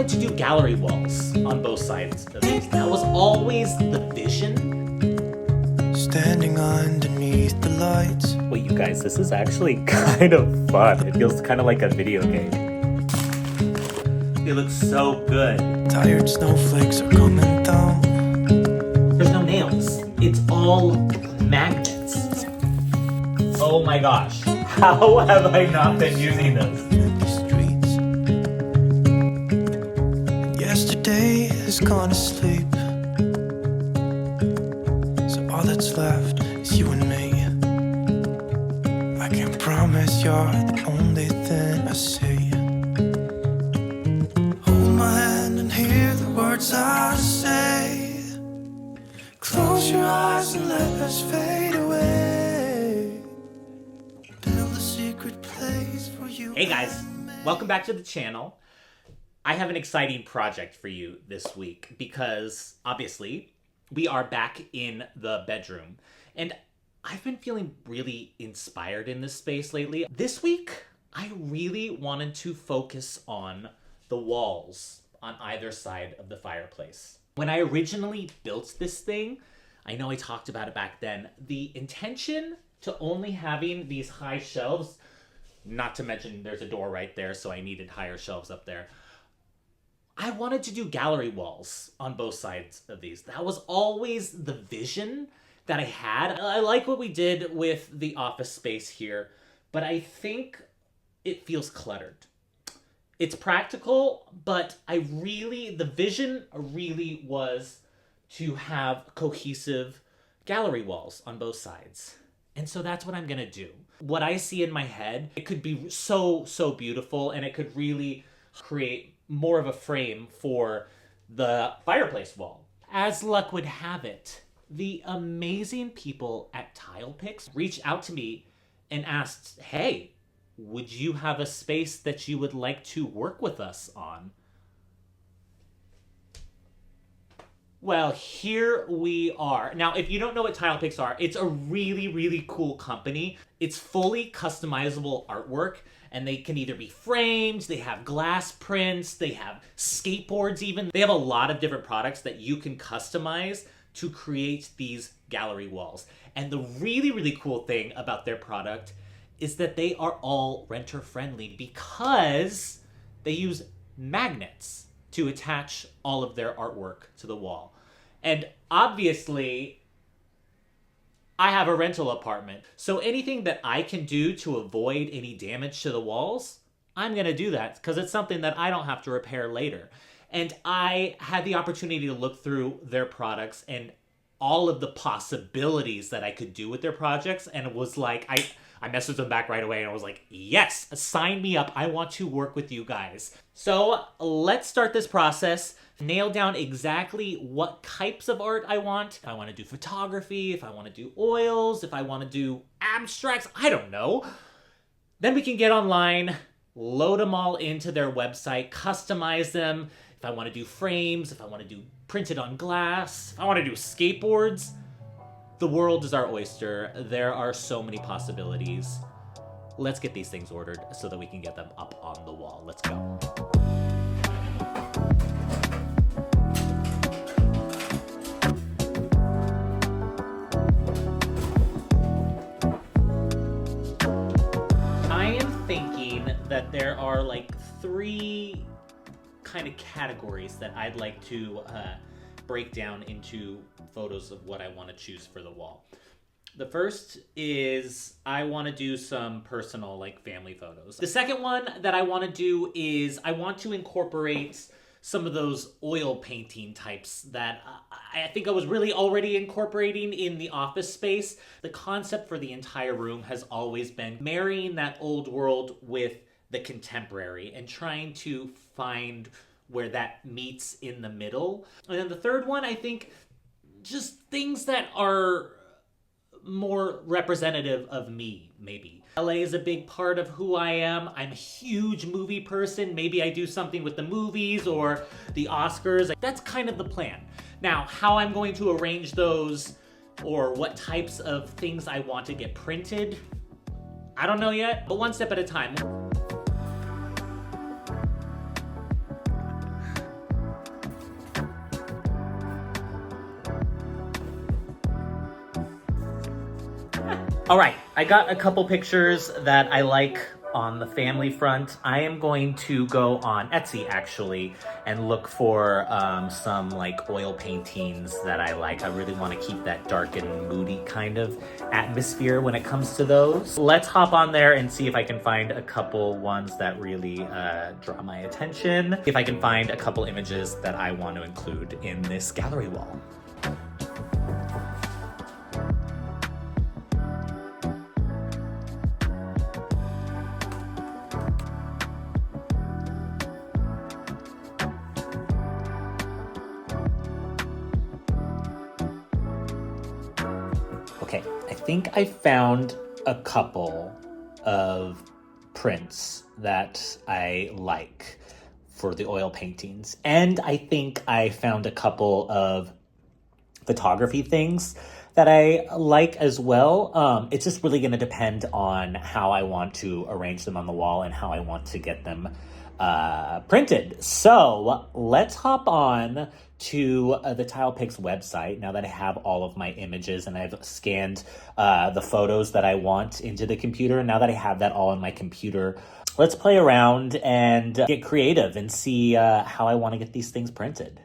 wanted to do gallery walls on both sides of these. That was always the vision. Standing underneath the lights. Wait, you guys, this is actually kind of fun. It feels kind of like a video game. It looks so good. Tired snowflakes are coming down. There's no nails. It's all magnets. Oh my gosh. How have I not been using this? The streets. Yesterday has gone to sleep. So all that's left is you and me. I can promise you're the only thing I see. Hold my hand and hear the words I say. Close your eyes and let us fade away. Build a secret place for you. Hey guys, welcome back to the channel. I have an exciting project for you this week because obviously we are back in the bedroom and I've been feeling really inspired in this space lately. This week, I really wanted to focus on the walls on either side of the fireplace. When I originally built this thing, I know I talked about it back then, the intention to only having these high shelves, not to mention there's a door right there, so I needed higher shelves up there. I wanted to do gallery walls on both sides of these. That was always the vision that I had. I like what we did with the office space here, but I think it feels cluttered. It's practical, but the vision really was to have cohesive gallery walls on both sides. And so that's what I'm gonna do. What I see in my head, it could be so beautiful and it could really create more of a frame for the fireplace wall. As luck would have it, the amazing people at TilePix reached out to me and asked, hey, would you have a space that you would like to work with us on? Well, here we are. Now, if you don't know what TilePix are, it's a really cool company. It's fully customizable artwork, and they can either be framed, they have glass prints, they have skateboards even. They have a lot of different products that you can customize to create these gallery walls. And the really cool thing about their product is that they are all renter friendly because they use magnets to attach all of their artwork to the wall. And obviously, I have a rental apartment, so anything that I can do to avoid any damage to the walls, I'm gonna do that because it's something that I don't have to repair later. And I had the opportunity to look through their products and all of the possibilities that I could do with their projects, and it was like, I messaged them back right away and I was like, yes, sign me up. I want to work with you guys. So let's start this process, nail down exactly what types of art I want. If I want to do photography, if I want to do oils, if I want to do abstracts, I don't know. Then we can get online, load them all into their website, customize them. If I want to do frames, if I want to do printed on glass, if I want to do skateboards, the world is our oyster. There are so many possibilities. Let's get these things ordered so that we can get them up on the wall. Let's go. I am thinking that there are like 3 kind of categories that I'd like to break down into photos of what I want to choose for the wall. The first is I want to do some personal, like family photos. The second one that I want to do is I want to incorporate some of those oil painting types that I think I was really already incorporating in the office space. The concept for the entire room has always been marrying that old world with the contemporary and trying to find where that meets in the middle. And then the third one, I think just things that are more representative of me, maybe. LA is a big part of who I am. I'm a huge movie person. Maybe I do something with the movies or the Oscars. That's kind of the plan. Now, how I'm going to arrange those or what types of things I want to get printed, I don't know yet, but one step at a time. All right, I got a couple pictures that I like on the family front. I am going to go on Etsy actually and look for some like oil paintings that I like. I really want to keep that dark and moody kind of atmosphere when it comes to those. Let's hop on there and see if I can find a couple ones that really draw my attention. If I can find a couple images that I want to include in this gallery wall. Okay, I think I found a couple of prints that I like for the oil paintings. And I think I found a couple of photography things that I like as well. It's just really going to depend on how I want to arrange them on the wall and how I want to get them printed. So let's hop on to the TilePix website now that I have all of my images and I've scanned the photos that I want into the computer. Now that I have that all in my computer, let's play around and get creative and see how I want to get these things printed.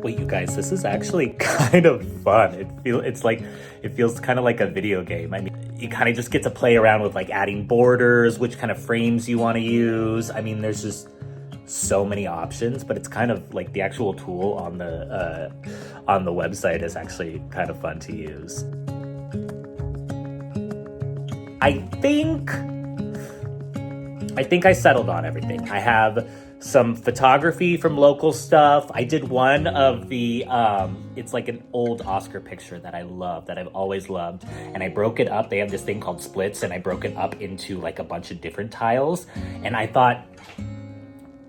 Wait, you guys, this is actually kind of fun. It feels kind of like a video game. I mean, you kind of just get to play around with like adding borders, which kind of frames you want to use. I mean, there's just so many options, but it's kind of like the actual tool on the website is actually kind of fun to use. I think I settled on everything. I have some photography from local stuff. I did one of the, it's like an old Oscar picture that I love, that I've always loved. And I broke it up. They have this thing called splits and I broke it up into like a bunch of different tiles. And I thought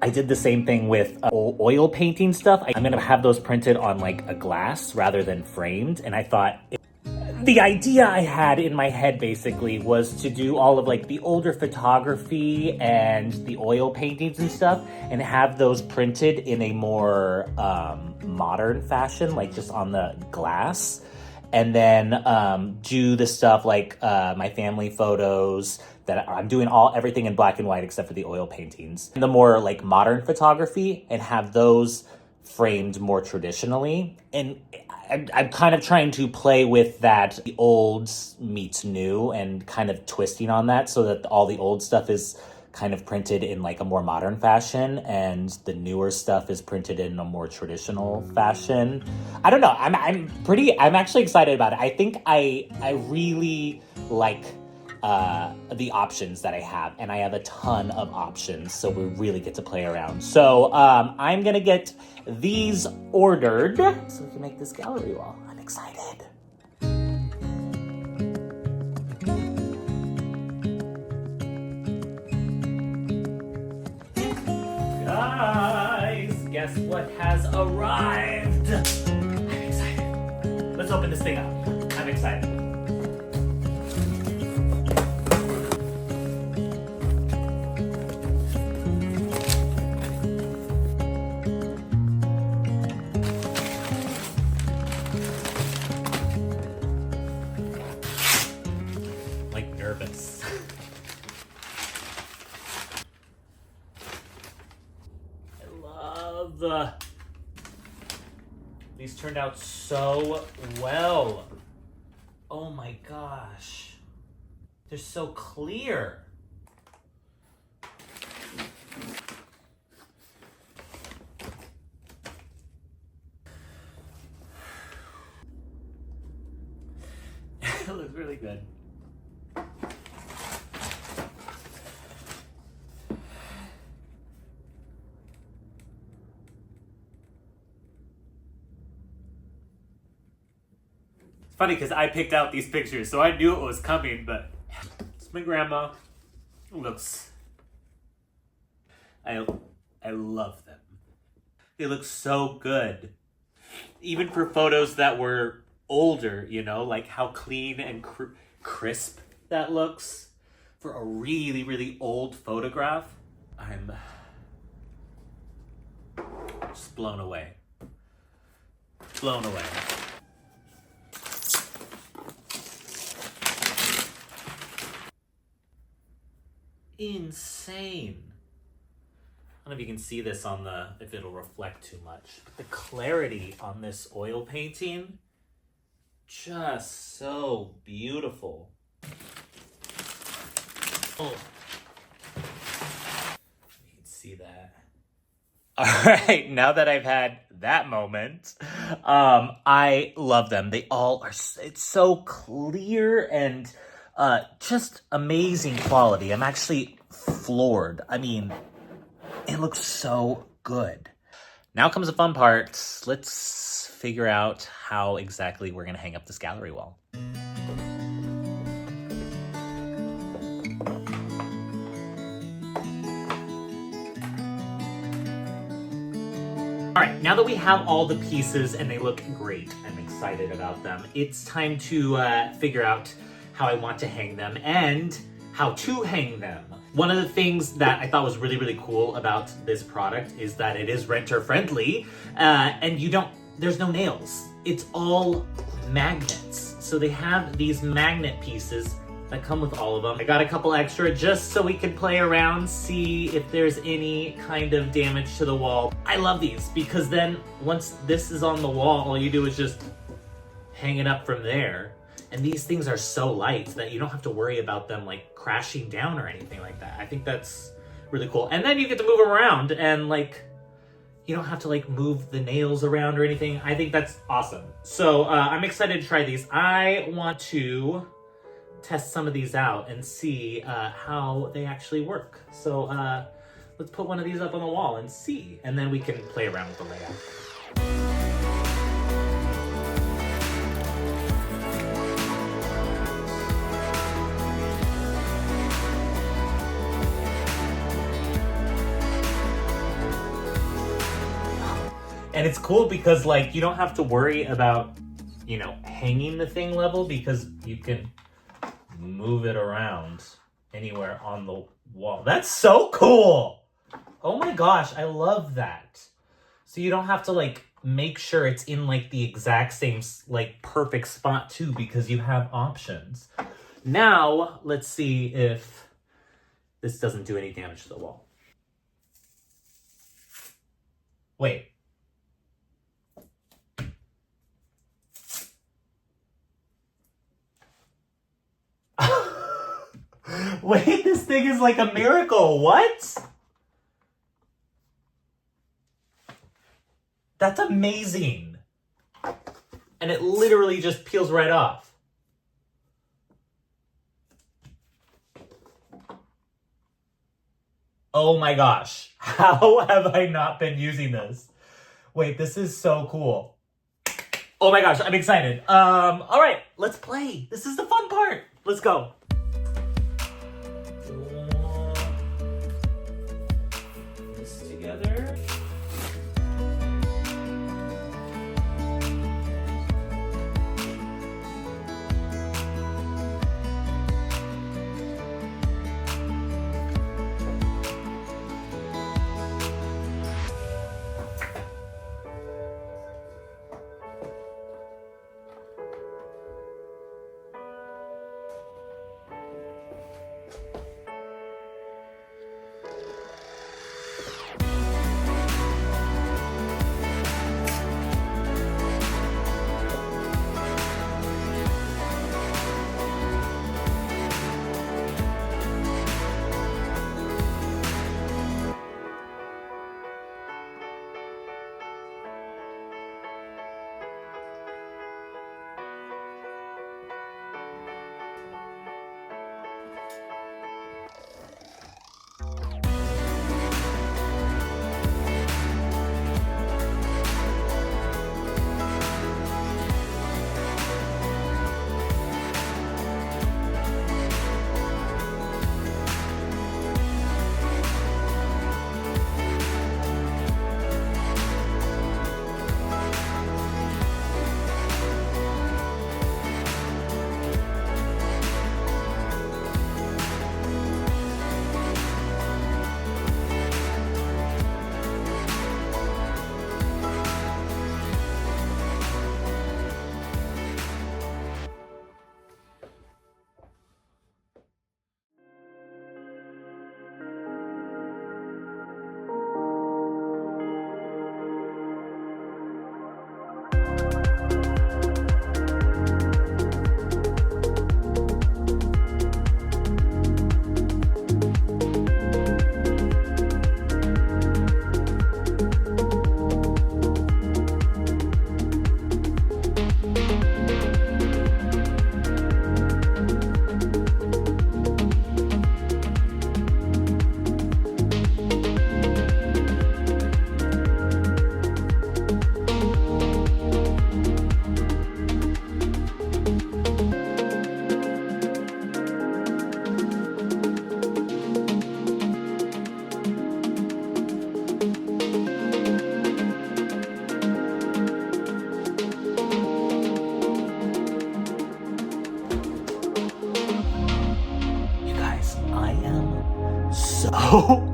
I did the same thing with oil painting stuff. I'm gonna have those printed on like a glass rather than framed. And I thought, the idea I had in my head basically was to do all of like the older photography and the oil paintings and stuff and have those printed in a more modern fashion, like just on the glass. And then do the stuff like my family photos that I'm doing everything in black and white except for the oil paintings. And the more like modern photography and have those framed more traditionally. And I'm kind of trying to play with that, the old meets new and kind of twisting on that so that all the old stuff is kind of printed in like a more modern fashion and the newer stuff is printed in a more traditional fashion. I don't know. I'm actually excited about it. I think I really like the options that I have, and I have a ton of options, so we really get to play around. So I'm gonna get these ordered so we can make this gallery wall. I'm excited. Guys, guess what has arrived? I'm excited. Let's open this thing up. I'm excited. Nervous. I love these turned out so well. Oh my gosh. They're so clear. It looks really good. Funny because I picked out these pictures, so I knew it was coming, but it's my grandma. Looks, I love them. They look so good. Even for photos that were older, you know, like how clean and crisp that looks for a really, really old photograph. I'm just blown away. Blown away. Insane. I don't know if you can see this on if it'll reflect too much, but the clarity on this oil painting, just so beautiful. Oh, you can see that. All right, now that I've had that moment, I love them. They all are, it's so clear and just amazing quality. I'm actually floored. I mean, it looks so good. Now comes the fun part. Let's figure out how exactly we're gonna hang up this gallery wall. All right, now that we have all the pieces and they look great, I'm excited about them, it's time to figure out how I want to hang them and how to hang them. One of the things that I thought was really, really cool about this product is that it is renter friendly, and there's no nails. It's all magnets. So they have these magnet pieces that come with all of them. I got a couple extra just so we can play around, see if there's any kind of damage to the wall. I love these because then once this is on the wall, all you do is just hang it up from there. And these things are so light that you don't have to worry about them like crashing down or anything like that. I think that's really cool. And then you get to move them around and like, you don't have to like move the nails around or anything. I think that's awesome. So I'm excited to try these. I want to test some of these out and see how they actually work. So let's put one of these up on the wall and see, and then we can play around with the layout. And it's cool because like you don't have to worry about, you know, hanging the thing level because you can move it around anywhere on the wall. That's so cool. Oh my gosh, I love that. So you don't have to like make sure it's in like the exact same like perfect spot too because you have options. Now, let's see if this doesn't do any damage to the wall. Wait. Wait, this thing is like a miracle. What? That's amazing. And it literally just peels right off. Oh my gosh. How have I not been using this? Wait, this is so cool. Oh my gosh, I'm excited. All right, let's play. This is the fun part. Let's go. This together. so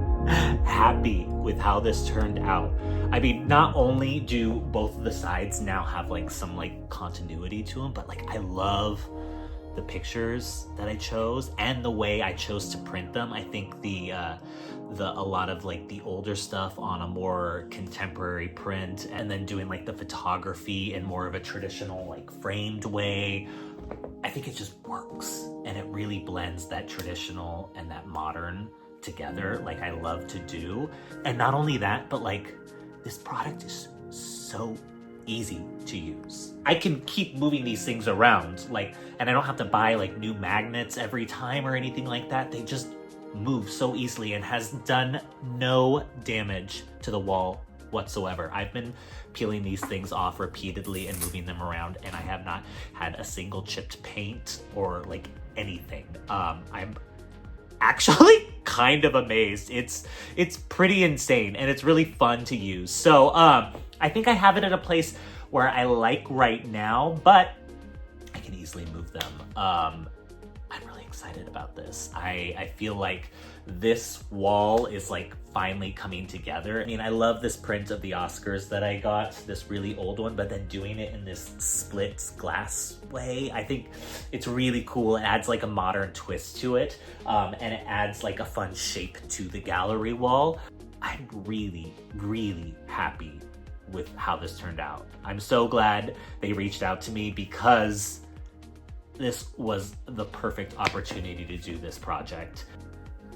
happy with how this turned out. I mean, not only do both of the sides now have like some like continuity to them, but like I love the pictures that I chose and the way I chose to print them. I think a lot of like the older stuff on a more contemporary print, and then doing like the photography in more of a traditional like framed way, I think it just works, and it really blends that traditional and that modern together like I love to do. And not only that, but like this product is so easy to use. I can keep moving these things around, like, and I don't have to buy like new magnets every time or anything like that. They just move so easily and has done no damage to the wall whatsoever. I've been peeling these things off repeatedly and moving them around, and I have not had a single chipped paint or like anything. I'm actually kind of amazed. It's pretty insane, and it's really fun to use. So I think I have it at a place where I like right now, but I can easily move them. I'm really excited about this. I feel like this wall is like finally coming together. I mean, I love this print of the Oscars that I got, this really old one, but then doing it in this split glass way, I think it's really cool. It adds like a modern twist to it, and it adds like a fun shape to the gallery wall. I'm really, really happy with how this turned out. I'm so glad they reached out to me, because this was the perfect opportunity to do this project.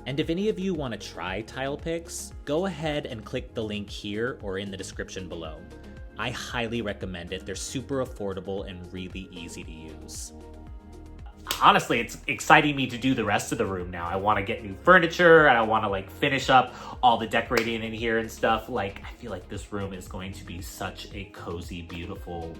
And if any of you want to try TilePix, go ahead and click the link here or in the description below. I highly recommend it. They're super affordable and really easy to use. Honestly, it's exciting me to do the rest of the room now. I want to get new furniture, and I want to like finish up all the decorating in here and stuff. Like, I feel like this room is going to be such a cozy, beautiful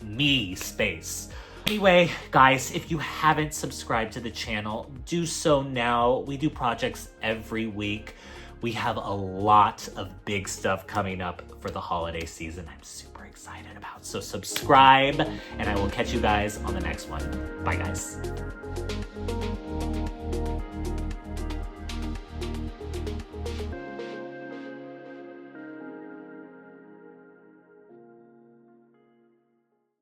me space. Anyway, guys, if you haven't subscribed to the channel, do so now. We do projects every week. We have a lot of big stuff coming up for the holiday season I'm super excited about. So subscribe, and I will catch you guys on the next one. Bye, guys.